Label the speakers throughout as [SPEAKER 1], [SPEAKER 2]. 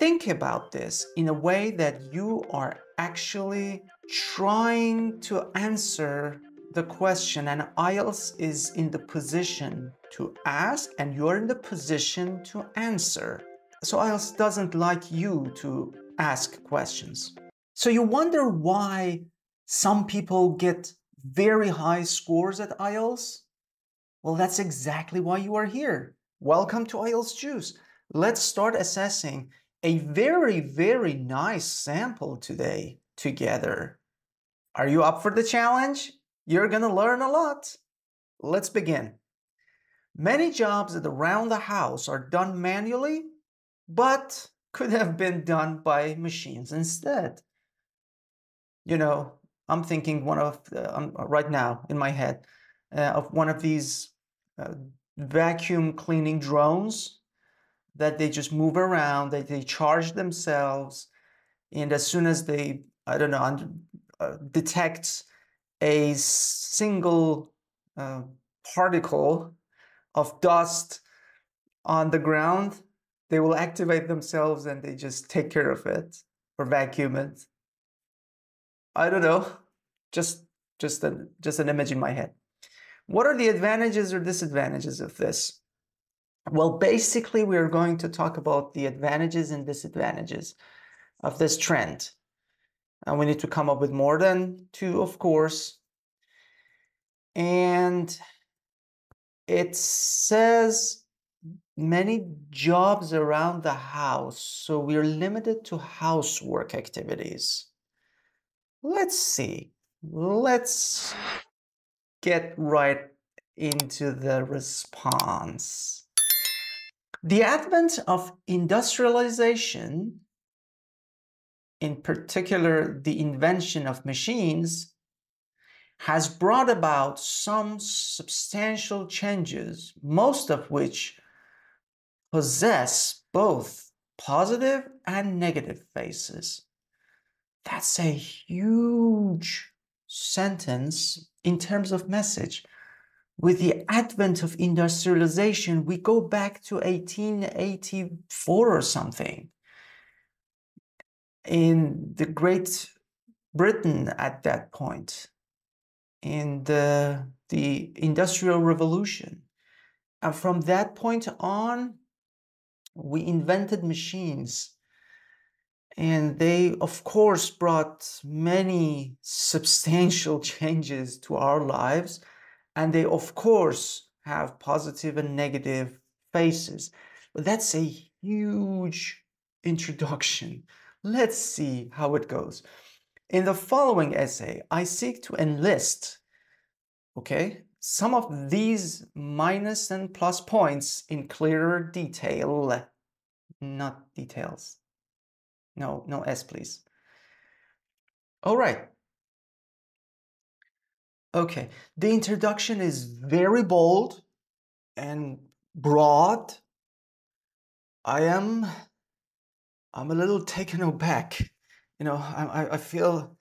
[SPEAKER 1] think about this in a way that you are actually trying to answer the question, and IELTS is in the position to ask and you're in the position to answer. So IELTS doesn't like you to ask questions. So you wonder why some people get very high scores at IELTS? Well, that's exactly why you are here. Welcome to IELTS Juice. Let's start assessing a very, very nice sample today together. Are you up for the challenge? You're going to learn a lot. Let's begin. Many jobs around the house are done manually, but could have been done by machines instead. You know, I'm thinking right now in my head of one of these vacuum cleaning drones that they just move around, they charge themselves, and as soon as they, I don't know, detect a single particle of dust on the ground, they will activate themselves and they just take care of it or vacuum it. I don't know, just an image in my head. What are the advantages or disadvantages of this? Well, basically, we're going to talk about the advantages and disadvantages of this trend. And we need to come up with more than two, of course. And it says many jobs around the house, so we're limited to housework activities. Let's see. Let's get right into the response. The advent of industrialization, in particular the invention of machines, has brought about some substantial changes, most of which possess both positive and negative faces. That's a huge sentence in terms of message. With the advent of industrialization, we go back to 1884 or something. In the Great Britain at that point, in the Industrial Revolution. And from that point on, we invented machines. And they, of course, brought many substantial changes to our lives. And they, of course, have positive and negative faces. But that's a huge introduction. Let's see how it goes. In the following essay, I seek to enlist, some of these minus and plus points in clearer detail, not details. No S, please. All right. Okay, the introduction is very bold and broad. I'm a little taken aback. You know, I feel,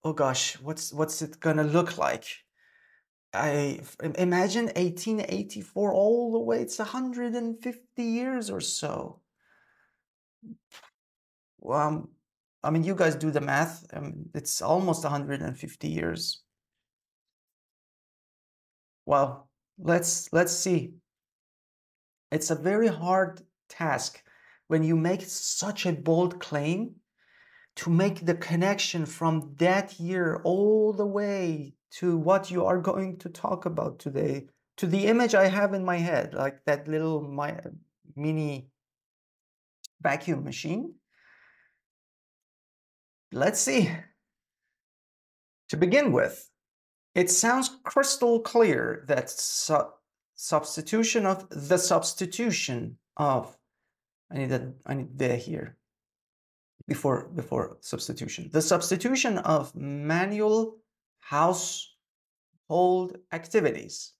[SPEAKER 1] oh gosh, what's it gonna look like? I imagine 1884 all the way, it's 150 years or so. I mean, you guys do the math. It's almost 150 years. Well, let's see. It's a very hard task when you make such a bold claim to make the connection from that year all the way to what you are going to talk about today, to the image I have in my head, like that little mini vacuum machine. Let's see. To begin with, it sounds crystal clear that substitution of the substitution of, I need the here before substitution. The substitution of manual household activities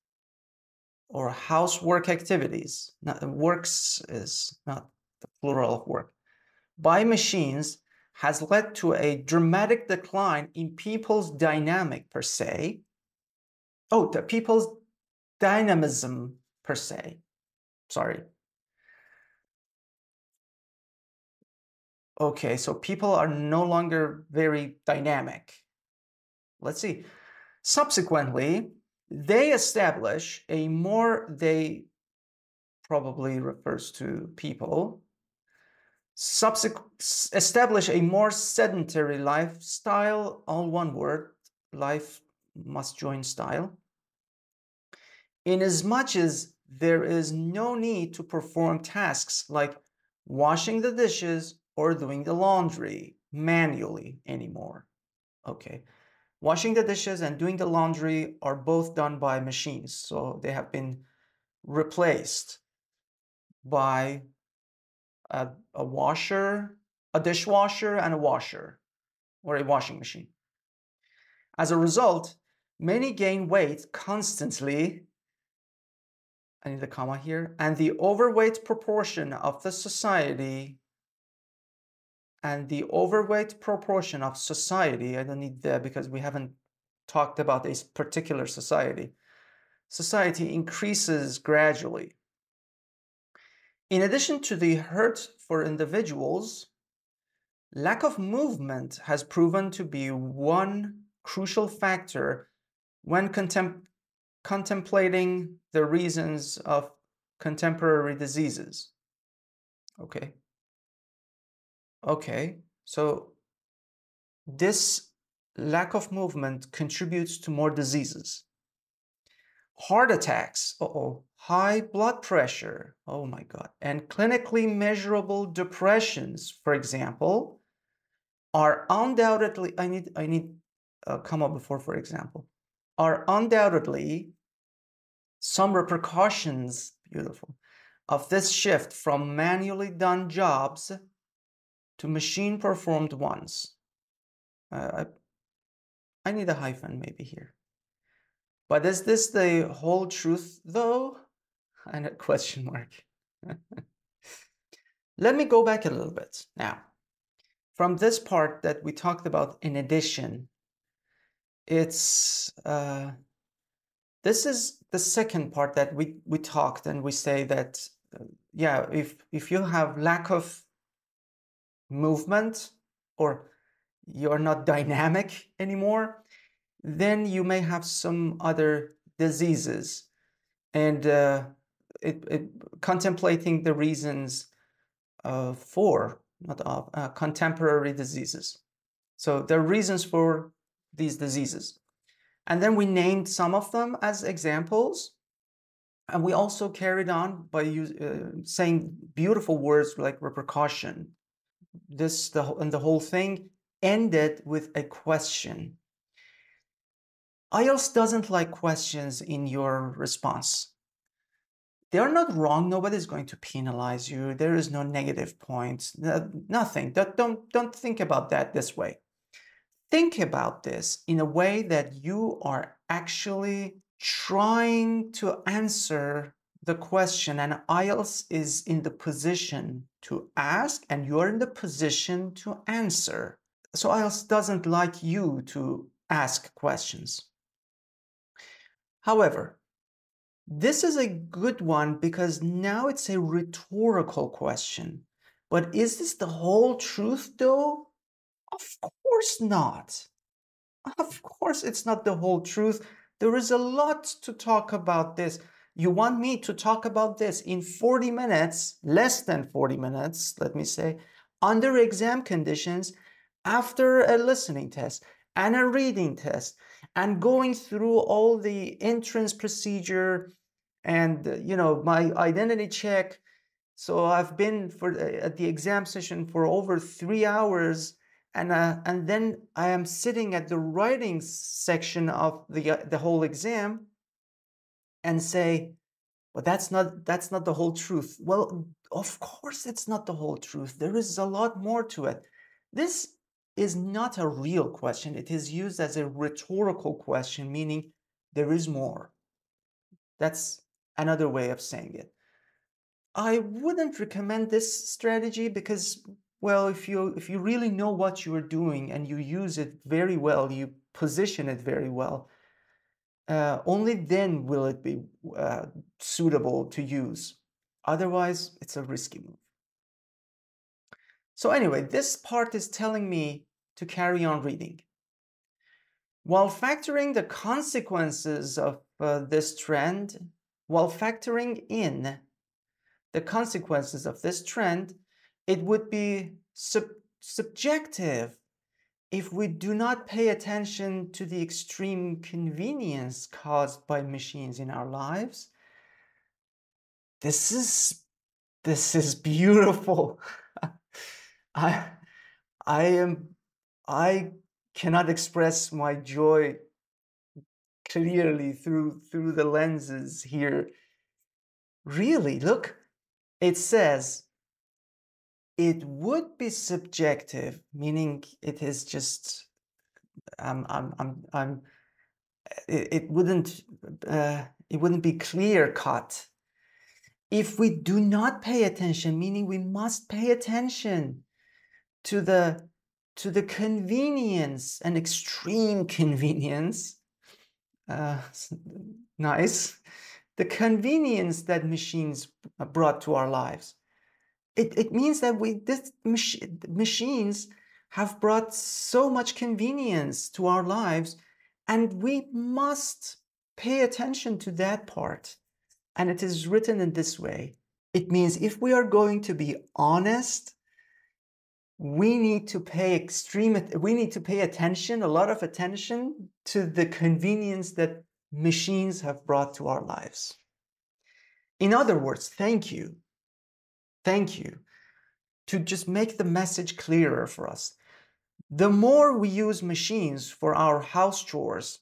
[SPEAKER 1] or housework activities, works is not the plural of work, by machines has led to a dramatic decline in people's dynamic per se. Oh, the people's dynamism per se. Sorry. Okay, so people are no longer very dynamic. Let's see. Subsequently, they probably refers to people, establish a more sedentary lifestyle, all one word, life must join style, inasmuch as there is no need to perform tasks like washing the dishes or doing the laundry manually anymore. Okay. Washing the dishes and doing the laundry are both done by machines, so they have been replaced by a washer, a dishwasher, and a washer, or a washing machine. As a result, many gain weight constantly, I need a comma here, and the overweight proportion of society, I don't need that because we haven't talked about a particular society increases gradually. In addition to the hurt for individuals, lack of movement has proven to be one crucial factor when contemplating the reasons of contemporary diseases. Okay, so this lack of movement contributes to more diseases. Heart attacks, high blood pressure, oh my God, and clinically measurable depressions, for example, are undoubtedly, I need a comma before for example, are undoubtedly some repercussions, beautiful, of this shift from manually done jobs to machine performed ones. I need a hyphen maybe here. But is this the whole truth though? And a question mark. Let me go back a little bit now. From this part that we talked about in addition, it's this is the second part that we talked, and we say that yeah, if you have lack of movement or you're not dynamic anymore, then you may have some other diseases, and contemplating the reasons for, not of, contemporary diseases. So there are reasons for these diseases. And then we named some of them as examples. And we also carried on by saying beautiful words like repercussion. And the whole thing ended with a question. IELTS doesn't like questions in your response. They are not wrong. Nobody's going to penalize you. There is no negative points, nothing. Don't think about that this way. Think about this in a way that you are actually trying to answer the question, and IELTS is in the position to ask and you're in the position to answer. So IELTS doesn't like you to ask questions. However, this is a good one because now it's a rhetorical question. But is this the whole truth though? Of course not. Of course it's not the whole truth. There is a lot to talk about this. You want me to talk about this in 40 minutes, less than 40 minutes, let me say, under exam conditions, after a listening test and a reading test, and going through all the entrance procedure and my identity check. So I've been at the exam session for over 3 hours, and then I am sitting at the writing section of the whole exam and say, but that's not the whole truth. Well, of course it's not the whole truth. There is a lot more to it. This is not a real question. It is used as a rhetorical question, meaning there is more. That's another way of saying it. I wouldn't recommend this strategy because, well, if you really know what you're doing and you use it very well, you position it very well, only then will it be suitable to use. Otherwise, it's a risky move. So anyway, this part is telling me to carry on reading. While factoring the consequences of this trend, while factoring in the consequences of this trend, it would be subjective if we do not pay attention to the extreme convenience caused by machines in our lives. This is beautiful. I cannot express my joy clearly through the lenses here. Really, look, it says it would be subjective, meaning it is just it wouldn't be clear cut if we do not pay attention, meaning we must pay attention to the convenience and extreme convenience. Nice. The convenience that machines brought to our lives. It means that machines have brought so much convenience to our lives, and we must pay attention to that part. And it is written in this way. It means if we are going to be honest, we need to pay attention, a lot of attention, to the convenience that machines have brought to our lives. In other words, thank you. Thank you. To just make the message clearer for us. The more we use machines for our house chores,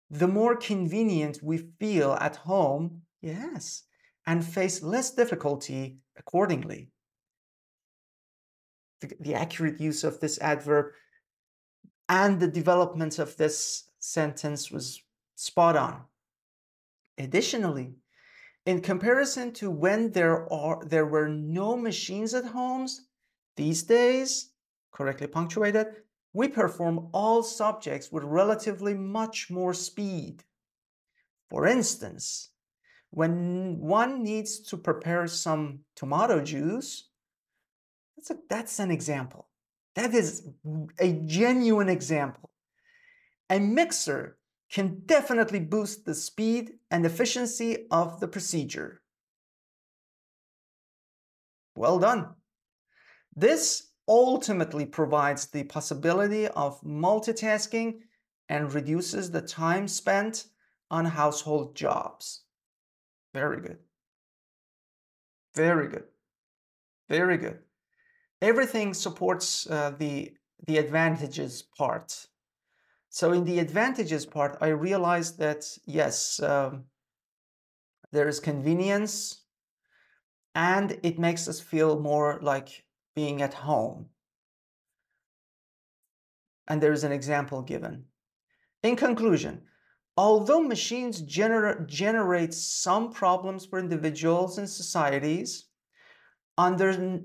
[SPEAKER 1] the more convenient we feel at home, yes, and face less difficulty accordingly. The accurate use of this adverb and the development of this sentence was spot on. Additionally, in comparison to when there were no machines at homes, these days, correctly punctuated, we perform all subjects with relatively much more speed. For instance, when one needs to prepare some tomato juice, that's an example. That is a genuine example. A mixer can definitely boost the speed and efficiency of the procedure. Well done. This ultimately provides the possibility of multitasking and reduces the time spent on household jobs. Very good. Very good. Very good. Everything supports the advantages part. So in the advantages part, I realized that, yes, there is convenience, and it makes us feel more like being at home. And there is an example given. In conclusion, although machines generate some problems for individuals and societies, under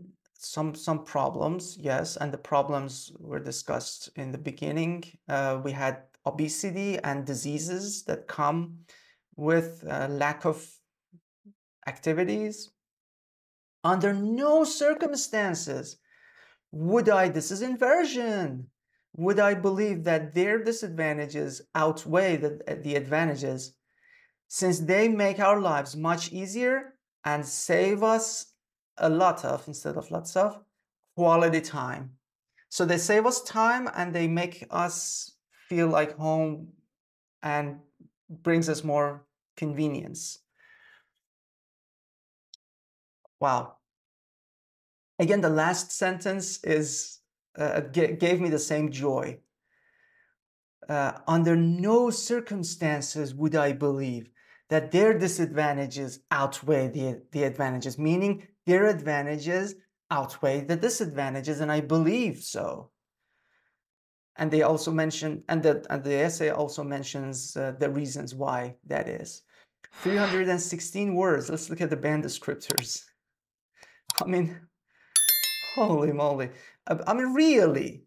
[SPEAKER 1] some problems, yes, and the problems were discussed in the beginning. We had obesity and diseases that come with lack of activities. Under no circumstances this is inversion, would I believe that their disadvantages outweigh the advantages, since they make our lives much easier and save us a lot of, instead of lots of, quality time. So they save us time and they make us feel like home and brings us more convenience. Wow. Again, the last sentence gave me the same joy. Under no circumstances would I believe that their disadvantages outweigh the advantages, meaning their advantages outweigh the disadvantages, and I believe so. And they also mention, and the essay also mentions the reasons why that is. 316 words. Let's look at the band descriptors. I mean, holy moly. I mean, really.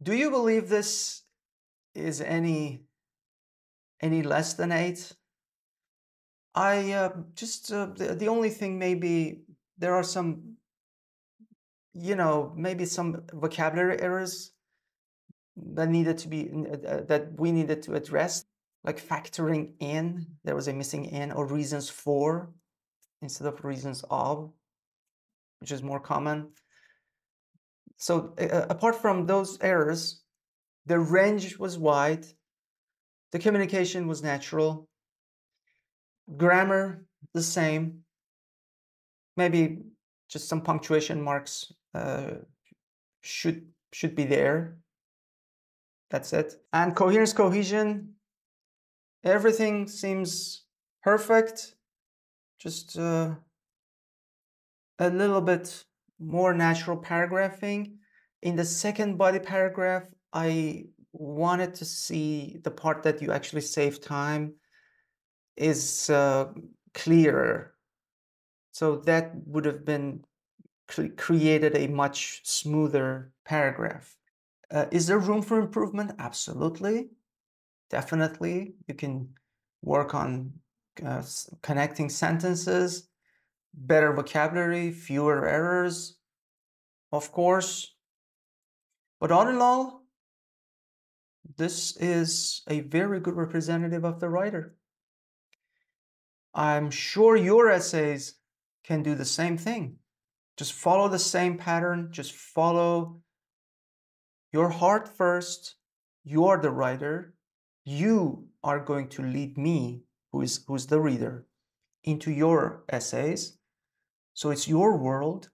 [SPEAKER 1] Do you believe this is any less than 8? The only thing, maybe there are some, maybe some vocabulary errors that we needed to address, like factoring in. There was a missing in, or reasons for instead of reasons of, which is more common. So apart from those errors, the range was wide, the communication was natural, grammar the same, maybe just some punctuation marks should be there. That's it. And coherence, cohesion, everything seems perfect. Just a little bit more natural paragraphing. In the second body paragraph, I wanted to see the part that you actually save time is clearer. So that would have been created a much smoother paragraph. Is there room for improvement? Absolutely. Definitely. You can work on connecting sentences, better vocabulary, fewer errors, of course. But all in all, this is a very good representative of the writer. I'm sure your essays can do the same thing. Just follow the same pattern. Just follow your heart first. You're the writer. You are going to lead me, who's the reader, into your essays. So it's your world.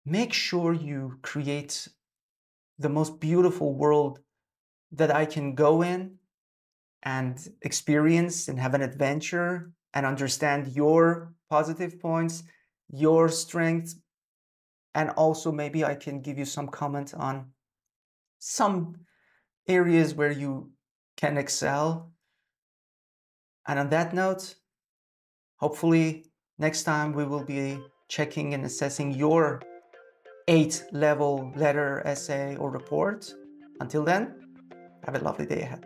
[SPEAKER 1] Make sure you create the most beautiful world that I can go in and experience and have an adventure and understand your positive points, your strengths, and also maybe I can give you some comment on some areas where you can excel. And on that note, hopefully next time we will be checking and assessing your 8-level letter essay or report. Until then, have a lovely day ahead.